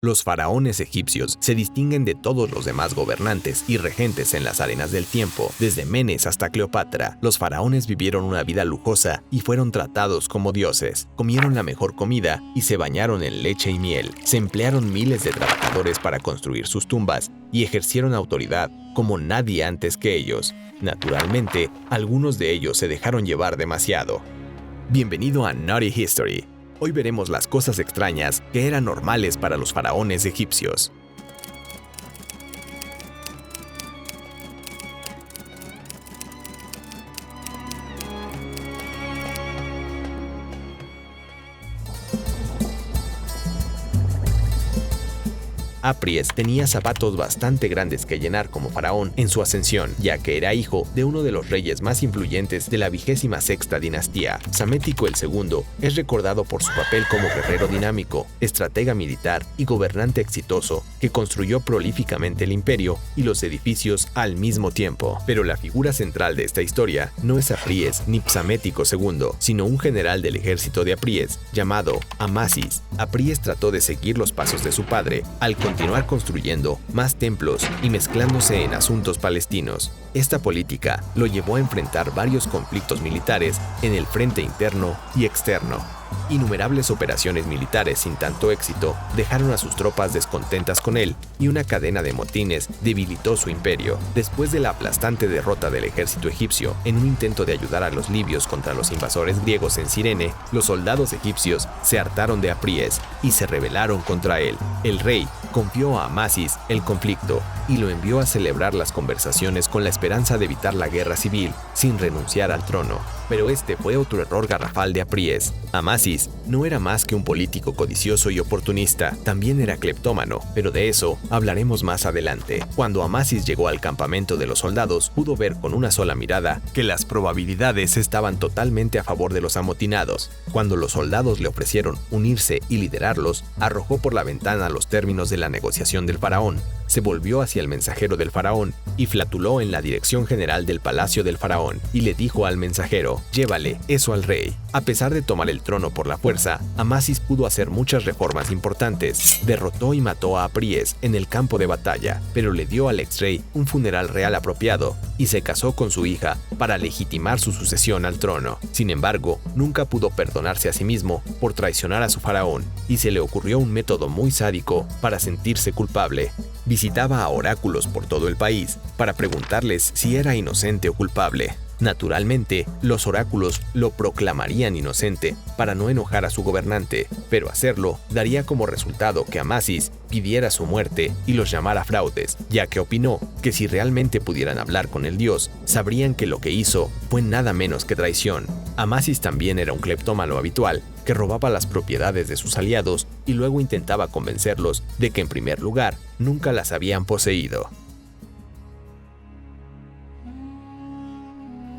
Los faraones egipcios se distinguen de todos los demás gobernantes y regentes en las arenas del tiempo. Desde Menes hasta Cleopatra, los faraones vivieron una vida lujosa y fueron tratados como dioses. Comieron la mejor comida y se bañaron en leche y miel. Se emplearon miles de trabajadores para construir sus tumbas y ejercieron autoridad como nadie antes que ellos. Naturalmente, algunos de ellos se dejaron llevar demasiado. Bienvenido a Naughty History. Hoy veremos las cosas extrañas que eran normales para los faraones egipcios. Apries tenía zapatos bastante grandes que llenar como faraón en su ascensión, ya que era hijo de uno de los reyes más influyentes de la 26ª dinastía. Psamético II es recordado por su papel como guerrero dinámico, estratega militar y gobernante exitoso que construyó prolíficamente el imperio y los edificios al mismo tiempo. Pero la figura central de esta historia no es Apries ni Psamético II, sino un general del ejército de Apries llamado Amasis. Apries trató de seguir los pasos de su padre al continuar construyendo más templos y mezclándose en asuntos palestinos. Esta política lo llevó a enfrentar varios conflictos militares en el frente interno y externo. Innumerables operaciones militares sin tanto éxito dejaron a sus tropas descontentas con él y una cadena de motines debilitó su imperio. Después de la aplastante derrota del ejército egipcio en un intento de ayudar a los libios contra los invasores griegos en Cirene, los soldados egipcios se hartaron de Apries y se rebelaron contra él. El rey confió a Amasis el conflicto y lo envió a celebrar las conversaciones con la esperanza de evitar la guerra civil sin renunciar al trono. Pero este fue otro error garrafal de Apries. Amasis no era más que un político codicioso y oportunista, también era cleptómano, pero de eso hablaremos más adelante. Cuando Amasis llegó al campamento de los soldados, pudo ver con una sola mirada que las probabilidades estaban totalmente a favor de los amotinados. Cuando los soldados le ofrecieron unirse y liderarlos, arrojó por la ventana los términos de la negociación del faraón, se volvió hacia el mensajero del faraón y flatuló en la dirección general del palacio del faraón y le dijo al mensajero: llévale eso al rey. A pesar de tomar el trono por la fuerza, Amasis pudo hacer muchas reformas importantes. Derrotó y mató a Apries en el campo de batalla, pero le dio al ex-rey un funeral real apropiado y se casó con su hija para legitimar su sucesión al trono. Sin embargo, nunca pudo perdonarse a sí mismo por traicionar a su faraón y se le ocurrió un método muy sádico para sentirse culpable. Visitaba a oráculos por todo el país para preguntarles si era inocente o culpable. Naturalmente, los oráculos lo proclamarían inocente para no enojar a su gobernante, pero hacerlo daría como resultado que Amasis pidiera su muerte y los llamara fraudes, ya que opinó que si realmente pudieran hablar con el dios, sabrían que lo que hizo fue nada menos que traición. Amasis también era un cleptómano habitual, que robaba las propiedades de sus aliados y luego intentaba convencerlos de que en primer lugar nunca las habían poseído.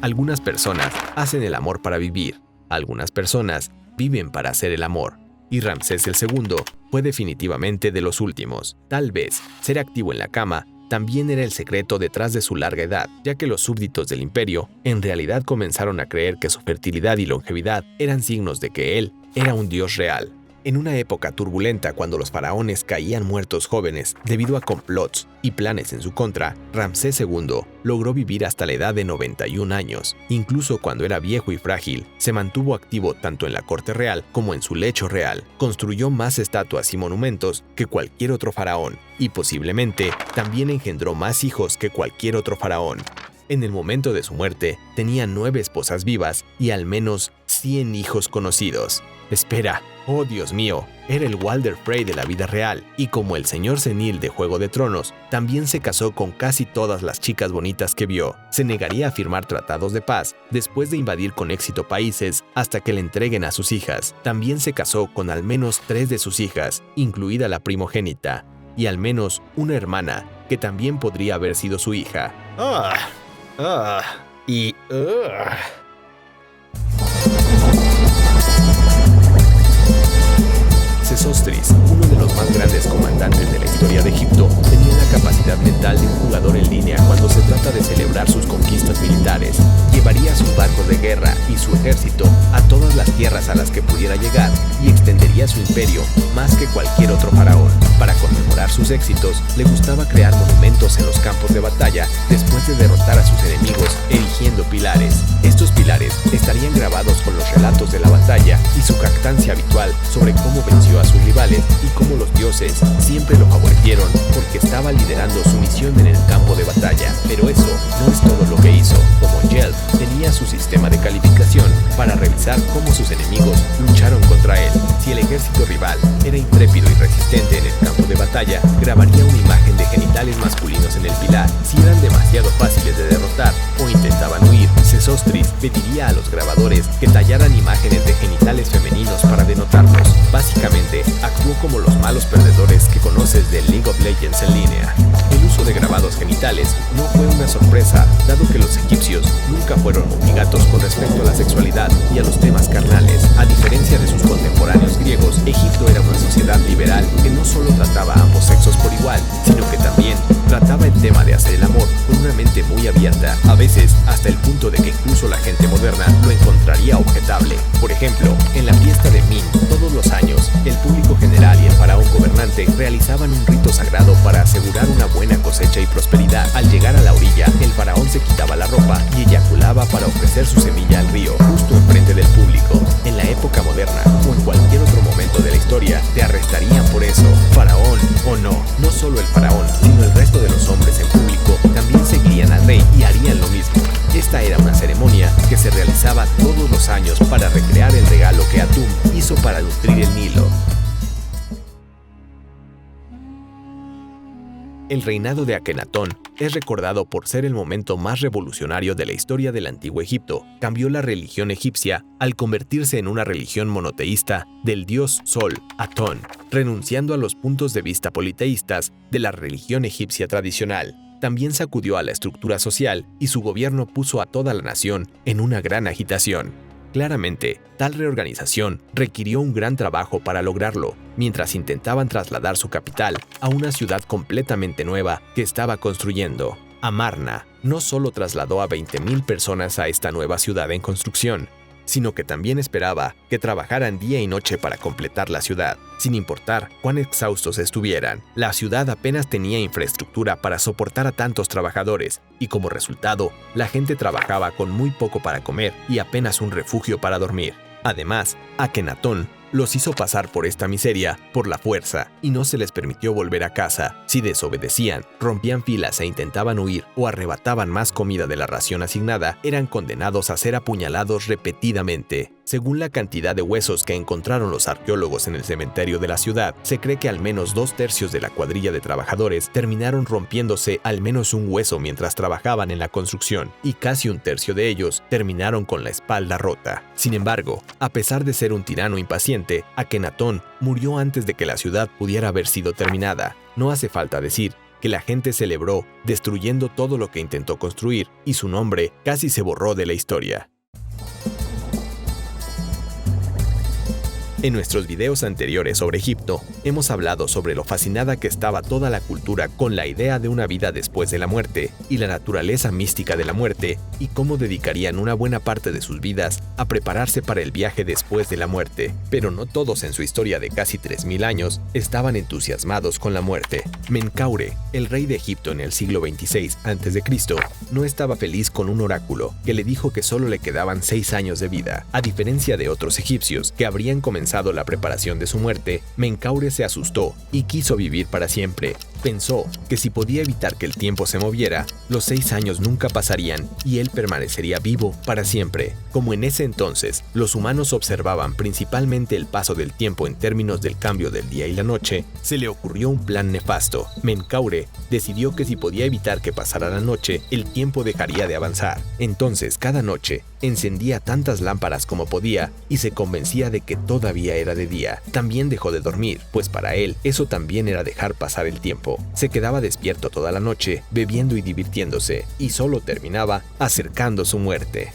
Algunas personas hacen el amor para vivir, algunas personas viven para hacer el amor, y Ramsés II fue definitivamente de los últimos. Tal vez ser activo en la cama también era el secreto detrás de su larga edad, ya que los súbditos del imperio en realidad comenzaron a creer que su fertilidad y longevidad eran signos de que él era un dios real. En una época turbulenta cuando los faraones caían muertos jóvenes debido a complots y planes en su contra, Ramsés II logró vivir hasta la edad de 91 años. Incluso cuando era viejo y frágil, se mantuvo activo tanto en la corte real como en su lecho real. Construyó más estatuas y monumentos que cualquier otro faraón y posiblemente también engendró más hijos que cualquier otro faraón. En el momento de su muerte, tenía 9 esposas vivas y al menos 100 hijos conocidos. Espera, oh Dios mío, era el Walder Frey de la vida real, y como el señor senil de Juego de Tronos, también se casó con casi todas las chicas bonitas que vio. Se negaría a firmar tratados de paz después de invadir con éxito países hasta que le entreguen a sus hijas. También se casó con al menos 3 de sus hijas, incluida la primogénita, y al menos una hermana, que también podría haber sido su hija. Sesostris, uno de los más grandes comandantes de la historia de Egipto, tenía la capacidad mental de un jugador en línea cuando se trata de celebrar sus conquistas militares. Llevaría sus barcos de guerra y su ejército a todas las tierras a las que pudiera llegar y extendería su imperio más que cualquier otro faraón. Para sus éxitos, le gustaba crear monumentos en los campos de batalla después de derrotar a sus enemigos, erigiendo pilares. Estos pilares estarían grabados con los relatos de la batalla y su jactancia habitual sobre cómo venció a sus rivales y cómo los dioses siempre lo favorecieron porque estaba liderando su misión en el campo de batalla. Pero eso no es todo lo que hizo. Como Gelf tenía su sistema de calificación para revisar cómo sus enemigos lucharon contra él. Si el ejército rival era intrépido y resistente en el campo de batalla, grabaría una imagen de genitales masculinos en el pilar. Si eran demasiado fáciles de derrotar o intentaban huir, Sesostris pediría a los grabadores que tallaran imágenes de genitales femeninos para denotarlos. Básicamente, actuó como los malos perdedores que conoces de League of Legends en línea. El uso de grabados genitales no fue una sorpresa, dado que los egipcios nunca fueron mojigatos con respecto a la sexualidad y a los temas carnales. A diferencia de sus contemporáneos griegos, Egipto era una sociedad liberal que no solo trataba a ambos sexos por igual, sino que también trataba el tema de hacer el amor con una mente muy abierta, a veces hasta el punto de que incluso la gente moderna lo encontraría objetable. Por ejemplo, en la fiesta de Min, todos los años, el público general y el faraón gobernante realizaban un rito sagrado para asegurar una buena cosecha y prosperidad. Al llegar a la orilla, el faraón se quitaba la ropa y eyaculaba para ofrecer su semilla al río, justo enfrente del público. En la época moderna, o en cualquier otro momento de la historia, te arrestarían por eso, faraón o no. No solo el faraón, sino el resto de los hombres en público también seguirían al rey y harían lo mismo. Esta era una ceremonia que se realizaba todos los años para recrear el regalo que Atum hizo para nutrir el Nilo. El reinado de Akenatón es recordado por ser el momento más revolucionario de la historia del antiguo Egipto. Cambió la religión egipcia al convertirse en una religión monoteísta del dios Sol, Atón, renunciando a los puntos de vista politeístas de la religión egipcia tradicional. También sacudió a la estructura social y su gobierno puso a toda la nación en una gran agitación. Claramente, tal reorganización requirió un gran trabajo para lograrlo, mientras intentaban trasladar su capital a una ciudad completamente nueva que estaba construyendo. Amarna no solo trasladó a 20,000 personas a esta nueva ciudad en construcción, sino que también esperaba que trabajaran día y noche para completar la ciudad, sin importar cuán exhaustos estuvieran. La ciudad apenas tenía infraestructura para soportar a tantos trabajadores, y como resultado, la gente trabajaba con muy poco para comer y apenas un refugio para dormir. Además, Akenatón los hizo pasar por esta miseria por la fuerza y no se les permitió volver a casa. Si desobedecían, rompían filas e intentaban huir o arrebataban más comida de la ración asignada, eran condenados a ser apuñalados repetidamente. Según la cantidad de huesos que encontraron los arqueólogos en el cementerio de la ciudad, se cree que al menos 2/3 de la cuadrilla de trabajadores terminaron rompiéndose al menos un hueso mientras trabajaban en la construcción, y casi 1/3 de ellos terminaron con la espalda rota. Sin embargo, a pesar de ser un tirano impaciente, Akenatón murió antes de que la ciudad pudiera haber sido terminada. No hace falta decir que la gente celebró destruyendo todo lo que intentó construir, y su nombre casi se borró de la historia. En nuestros videos anteriores sobre Egipto, hemos hablado sobre lo fascinada que estaba toda la cultura con la idea de una vida después de la muerte y la naturaleza mística de la muerte, y cómo dedicarían una buena parte de sus vidas a prepararse para el viaje después de la muerte. Pero no todos en su historia de casi 3,000 años estaban entusiasmados con la muerte. Menkaure, el rey de Egipto en el siglo 26 a.C., no estaba feliz con un oráculo que le dijo que solo le quedaban 6 años de vida. A diferencia de otros egipcios que habrían comenzado la preparación de su muerte, Menkaure se asustó y quiso vivir para siempre. Pensó que si podía evitar que el tiempo se moviera, los 6 años nunca pasarían y él permanecería vivo para siempre. Como en ese entonces, los humanos observaban principalmente el paso del tiempo en términos del cambio del día y la noche, se le ocurrió un plan nefasto. Menkaure decidió que si podía evitar que pasara la noche, el tiempo dejaría de avanzar. Entonces, cada noche, encendía tantas lámparas como podía y se convencía de que todavía era de día. También dejó de dormir, pues para él eso también era dejar pasar el tiempo. Se quedaba despierto toda la noche, bebiendo y divirtiéndose, y solo terminaba acercando su muerte.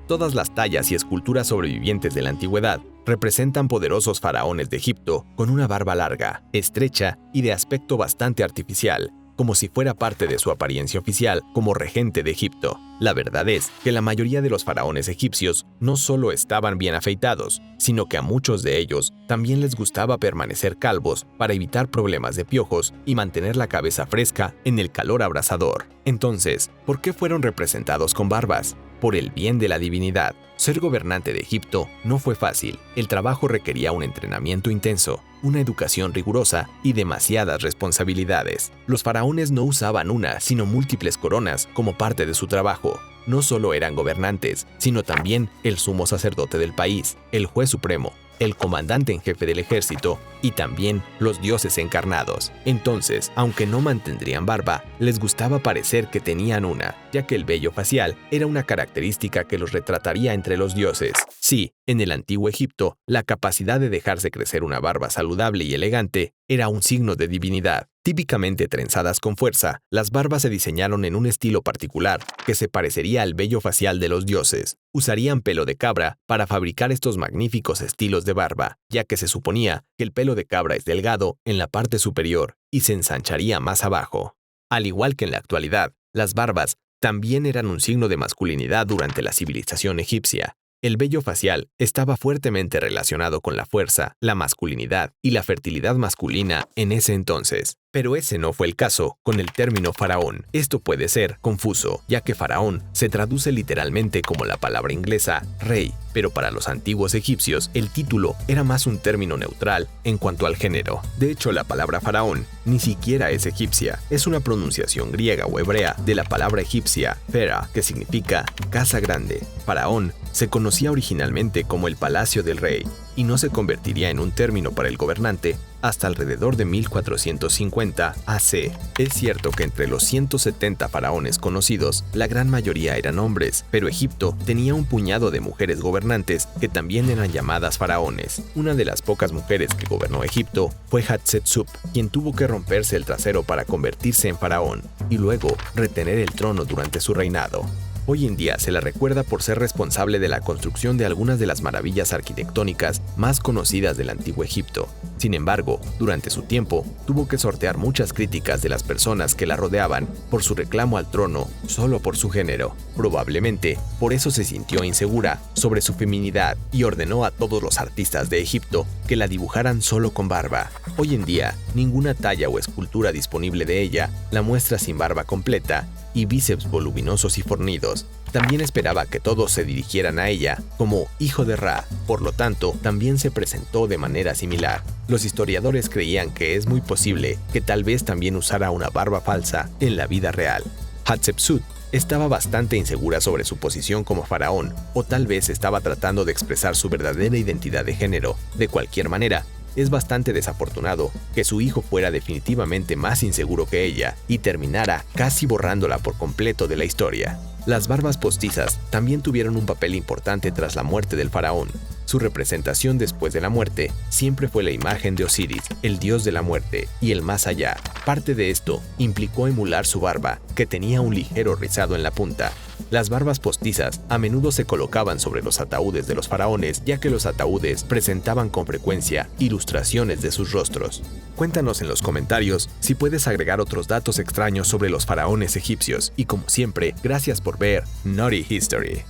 Todas las tallas y esculturas sobrevivientes de la antigüedad representan poderosos faraones de Egipto con una barba larga, estrecha y de aspecto bastante artificial. como si fuera parte de su apariencia oficial como regente de Egipto. La verdad es que la mayoría de los faraones egipcios no solo estaban bien afeitados, sino que a muchos de ellos también les gustaba permanecer calvos para evitar problemas de piojos y mantener la cabeza fresca en el calor abrasador. Entonces, ¿por qué fueron representados con barbas? Por el bien de la divinidad. Ser gobernante de Egipto no fue fácil. El trabajo requería un entrenamiento intenso, una educación rigurosa y demasiadas responsabilidades. Los faraones no usaban una, sino múltiples coronas como parte de su trabajo. No solo eran gobernantes, sino también el sumo sacerdote del país, el juez supremo, el comandante en jefe del ejército y también los dioses encarnados. Entonces, aunque no mantendrían barba, les gustaba parecer que tenían una, ya que el vello facial era una característica que los retrataría entre los dioses. Sí, en el antiguo Egipto, la capacidad de dejarse crecer una barba saludable y elegante era un signo de divinidad. Típicamente trenzadas con fuerza, las barbas se diseñaron en un estilo particular que se parecería al vello facial de los dioses. Usarían pelo de cabra para fabricar estos magníficos estilos de barba, ya que se suponía que el pelo de cabra es delgado en la parte superior y se ensancharía más abajo. Al igual que en la actualidad, las barbas también eran un signo de masculinidad durante la civilización egipcia. El vello facial estaba fuertemente relacionado con la fuerza, la masculinidad y la fertilidad masculina en ese entonces. Pero ese no fue el caso con el término faraón. Esto puede ser confuso, ya que faraón se traduce literalmente como la palabra inglesa rey, pero para los antiguos egipcios el título era más un término neutral en cuanto al género. De hecho, la palabra faraón ni siquiera es egipcia, es una pronunciación griega o hebrea de la palabra egipcia fera, que significa casa grande. Faraón se conocía originalmente como el palacio del rey y no se convertiría en un término para el gobernante hasta alrededor de 1450 AC. Es cierto que entre los 170 faraones conocidos, la gran mayoría eran hombres, pero Egipto tenía un puñado de mujeres gobernantes que también eran llamadas faraones. Una de las pocas mujeres que gobernó Egipto fue Hatshepsut, quien tuvo que romperse el trasero para convertirse en faraón y luego retener el trono durante su reinado. Hoy en día se la recuerda por ser responsable de la construcción de algunas de las maravillas arquitectónicas más conocidas del antiguo Egipto. Sin embargo, durante su tiempo, tuvo que sortear muchas críticas de las personas que la rodeaban por su reclamo al trono solo por su género. Probablemente, por eso se sintió insegura sobre su feminidad y ordenó a todos los artistas de Egipto que la dibujaran solo con barba. Hoy en día, ninguna talla o escultura disponible de ella la muestra sin barba completa y bíceps voluminosos y fornidos. También esperaba que todos se dirigieran a ella como hijo de Ra, por lo tanto, también se presentó de manera similar. Los historiadores creían que es muy posible que tal vez también usara una barba falsa en la vida real. Hatshepsut estaba bastante insegura sobre su posición como faraón, o tal vez estaba tratando de expresar su verdadera identidad de género. De cualquier manera, es bastante desafortunado que su hijo fuera definitivamente más inseguro que ella y terminara casi borrándola por completo de la historia. Las barbas postizas también tuvieron un papel importante tras la muerte del faraón. Su representación después de la muerte siempre fue la imagen de Osiris, el dios de la muerte y el más allá. Parte de esto implicó emular su barba, que tenía un ligero rizado en la punta. Las barbas postizas a menudo se colocaban sobre los ataúdes de los faraones, ya que los ataúdes presentaban con frecuencia ilustraciones de sus rostros. Cuéntanos en los comentarios si puedes agregar otros datos extraños sobre los faraones egipcios. Y como siempre, gracias por ver Naughty History.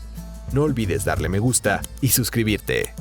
No olvides darle me gusta y suscribirte.